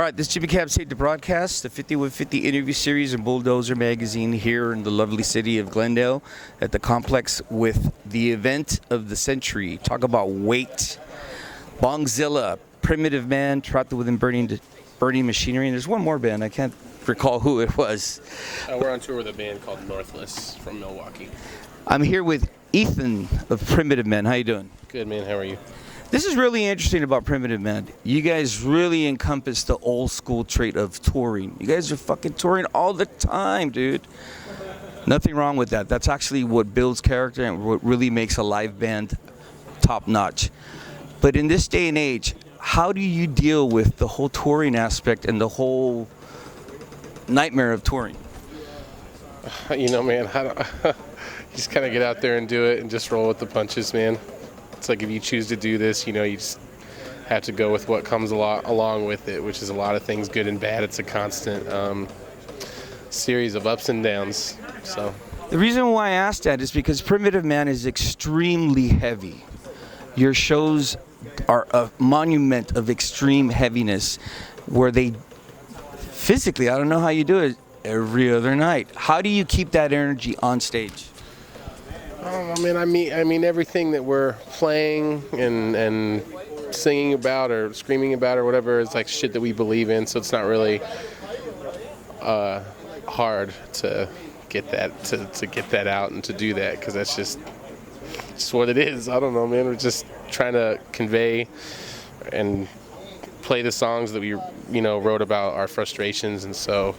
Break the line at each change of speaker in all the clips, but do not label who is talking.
All right, this is Jimmy Cab Tape the Broadcast, the 5150 interview series in Bulldozer Magazine here in the lovely city of Glendale at the complex with the event of the century. Talk about weight. Bongzilla, Primitive Man, trapped within burning machinery. And there's one more band. I can't recall who it was.
We're on tour with a band called Northless from Milwaukee.
I'm here with Ethan of Primitive Man. How you doing?
Good, man. How are you?
This is really interesting about Primitive Man. You guys really encompass the old school trait of touring. You guys are fucking touring all the time, dude. Nothing wrong with that. That's actually what builds character and what really makes a live band top notch. But in this day and age, how do you deal with the whole touring aspect and the whole nightmare of touring?
You know, man, you just kind of get out there and do it and just roll with the punches, man. It's like if you choose to do this, you know, you just have to go with what comes along with it, which is a lot of things, good and bad. It's a constant series of ups and downs. So
the reason why I asked that is because Primitive Man is extremely heavy. Your shows are a monument of extreme heaviness where they physically, I don't know how you do it, every other night. How do you keep that energy on stage?
I mean, everything that we're playing and singing about or screaming about or whatever is like shit that we believe in. So it's not really hard to get that to get that out and to do that because that's just what it is. I don't know, man. We're just trying to convey and play the songs that we wrote about our frustrations, and so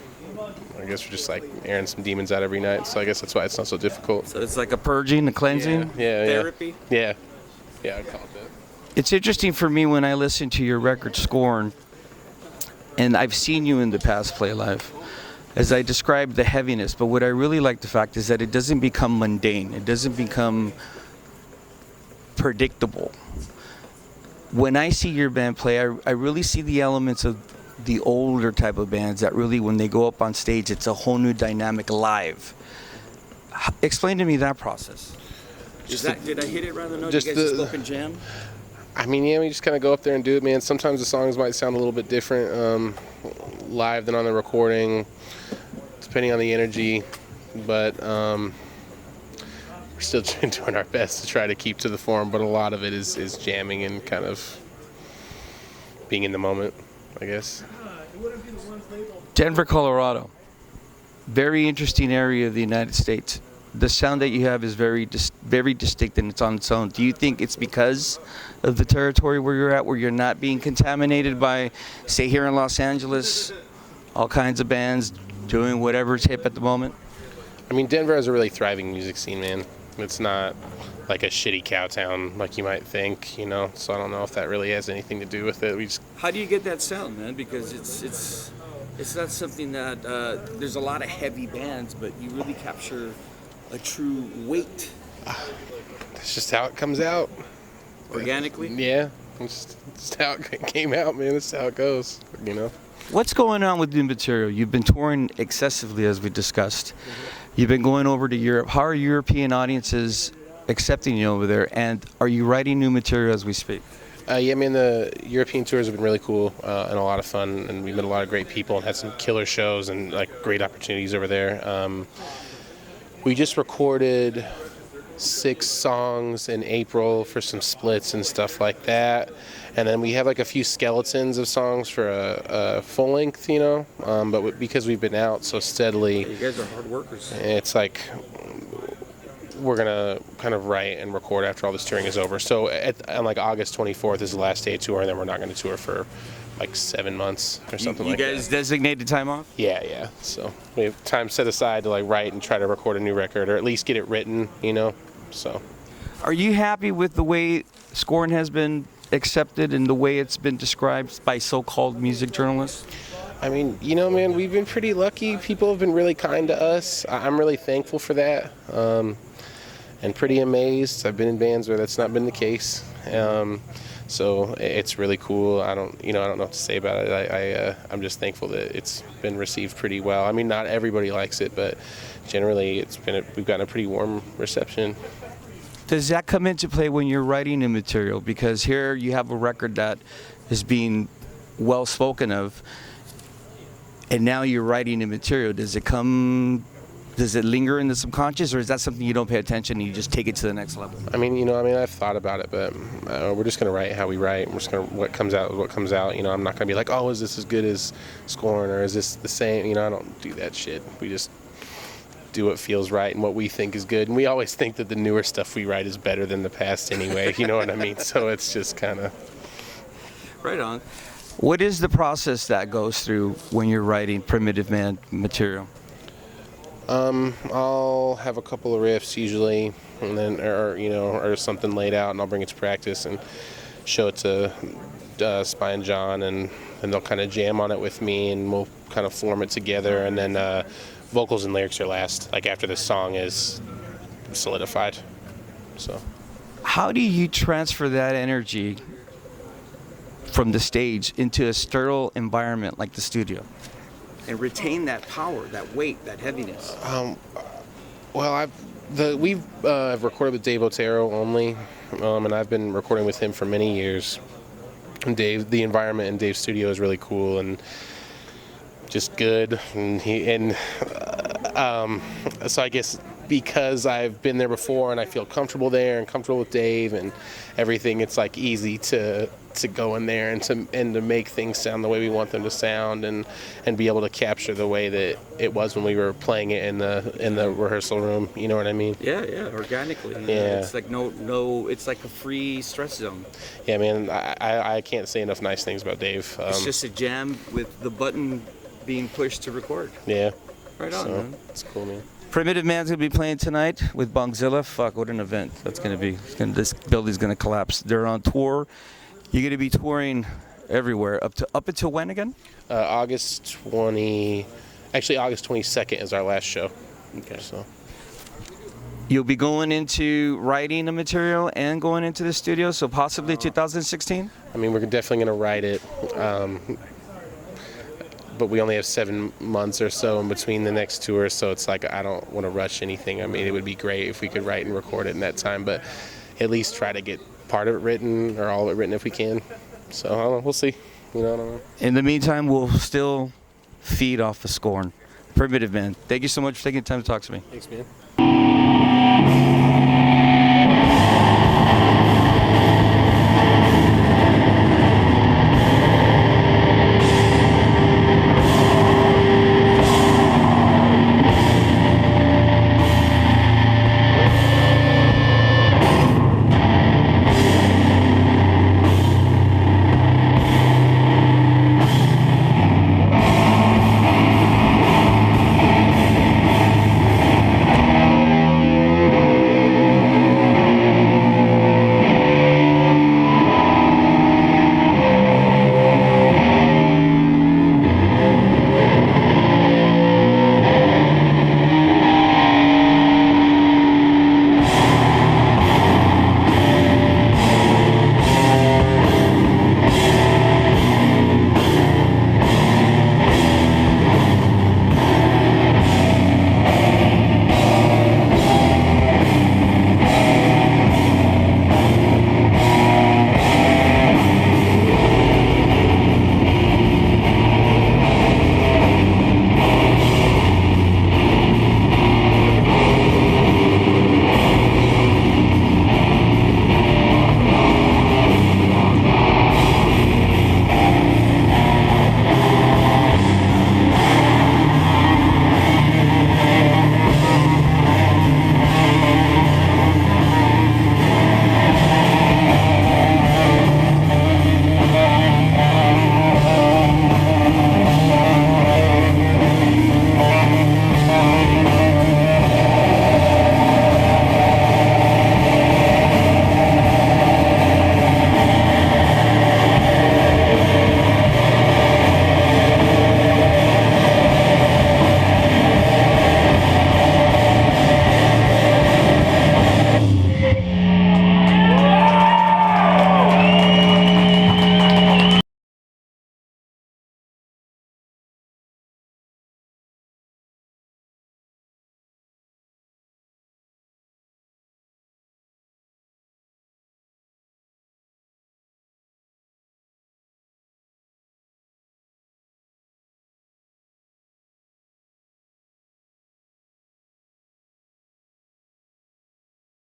I guess we're just like airing some demons out every night, so I guess that's why it's not so difficult.
So it's like a purging, a cleansing?
Yeah.
Therapy?
Yeah, I'd call it that.
It's interesting for me when I listen to your record Scorn, and I've seen you in the past play live, as I described the heaviness, but what I really like the fact is that it doesn't become mundane. It doesn't become predictable. When I see your band play, I really see the elements of the older type of bands that really, when they go up on stage, it's a whole new dynamic live. Explain to me that process. Did I hit it right on the nose? You guys just go up and jam?
I mean, yeah, we just kind of go up there and do it, man. Sometimes the songs might sound a little bit different live than on the recording, depending on the energy. But we're still doing our best to try to keep to the form, but a lot of it is jamming and kind of being in the moment, I guess.
Denver, Colorado. Very interesting area of the United States. The sound that you have is very distinct and it's on its own. Do you think it's because of the territory where you're at, where you're not being contaminated by, say, here in Los Angeles, all kinds of bands doing whatever's hip at the moment?
I mean, Denver has a really thriving music scene, man. It's not like a shitty cow town like you might think, you know. So I don't know if that really has anything to do with it.
How do you get that sound, man? Because it's not something that there's a lot of heavy bands, but you really capture a true weight.
That's just how it comes out.
Organically?
Yeah. It's just how it came out, man. That's how it goes, you know.
What's going on with new material? You've been touring excessively, as we discussed. You've been going over to Europe. How are European audiences accepting you over there? And are you writing new material as we speak?
Yeah, man, the European tours have been really cool and a lot of fun. And we've met a lot of great people and had some killer shows and like great opportunities over there. We just recorded 6 songs in April for some splits and stuff like that. And then we have like a few skeletons of songs for a full length, you know. But because we've been out so steadily,
you guys are hard workers.
It's like we're gonna kind of write and record after all this touring is over. So on like August 24th is the last day of tour, and then we're not going to tour for like 7 months or something like that.
You guys designated time off?
Yeah. So we have time set aside to like write and try to record a new record, or at least get it written, you know. So,
are you happy with the way Scorn has been accepted and the way it's been described by so-called music journalists?
I mean, you know, man, we've been pretty lucky. People have been really kind to us. I'm really thankful for that, and pretty amazed. I've been in bands where that's not been the case. So it's really cool. I don't know what to say about it. I'm just thankful that it's been received pretty well. I mean, not everybody likes it, but generally we've gotten a pretty warm reception.
Does that come into play when you're writing new material? Because here you have a record that is being well spoken of, and now you're writing the material. Does it linger in the subconscious, or is that something you don't pay attention and you just take it to the next level?
I mean, I've thought about it, but we're just gonna write how we write. We're just gonna what comes out. I'm not gonna be like, oh, is this as good as Scorn, or is this the same? I don't do that shit. We just do what feels right and what we think is good. And we always think that the newer stuff we write is better than the past anyway. You know what I mean? So it's just kind of
right on. What is the process that goes through when you're writing Primitive Man material?
I'll have a couple of riffs usually, and then or something laid out, and I'll bring it to practice and show it to Spy and John, and they'll kind of jam on it with me, and we'll kind of form it together, and then vocals and lyrics are last, like after the song is solidified. So
how do you transfer that energy from the stage into a sterile environment like the studio and retain that power, that weight, that heaviness?
Well, we've recorded with Dave Otero only, and I've been recording with him for many years. And the environment in Dave's studio is really cool and just good, so I guess because I've been there before and I feel comfortable there and comfortable with Dave and everything, it's like easy to go in there and to make things sound the way we want them to sound, and be able to capture the way that it was when we were playing it in the rehearsal room. You know what I mean?
Yeah, organically.
Yeah.
It's like no, it's like a free stress zone.
Yeah, man, I can't say enough nice things about Dave.
It's just a jam with the button being pushed to record.
Yeah.
Right on, man.
It's cool, man.
Primitive Man's gonna be playing tonight with Bongzilla. Fuck, what an event that's gonna be. This building's gonna collapse. They're on tour. You're gonna be touring everywhere up until when again?
August 22nd is our last show.
Okay.
So
You'll be going into writing the material and going into the studio, so possibly 2016?
I mean, we're definitely gonna write it. But we only have 7 months or so in between the next tour, so it's like I don't want to rush anything. I mean, it would be great if we could write and record it in that time, but at least try to get part of it written or all of it written if we can. So I don't know, we'll see. I don't know.
In the meantime, we'll still feed off the Scorn. Primitive Man, thank you so much for taking the time to talk to me.
Thanks, man.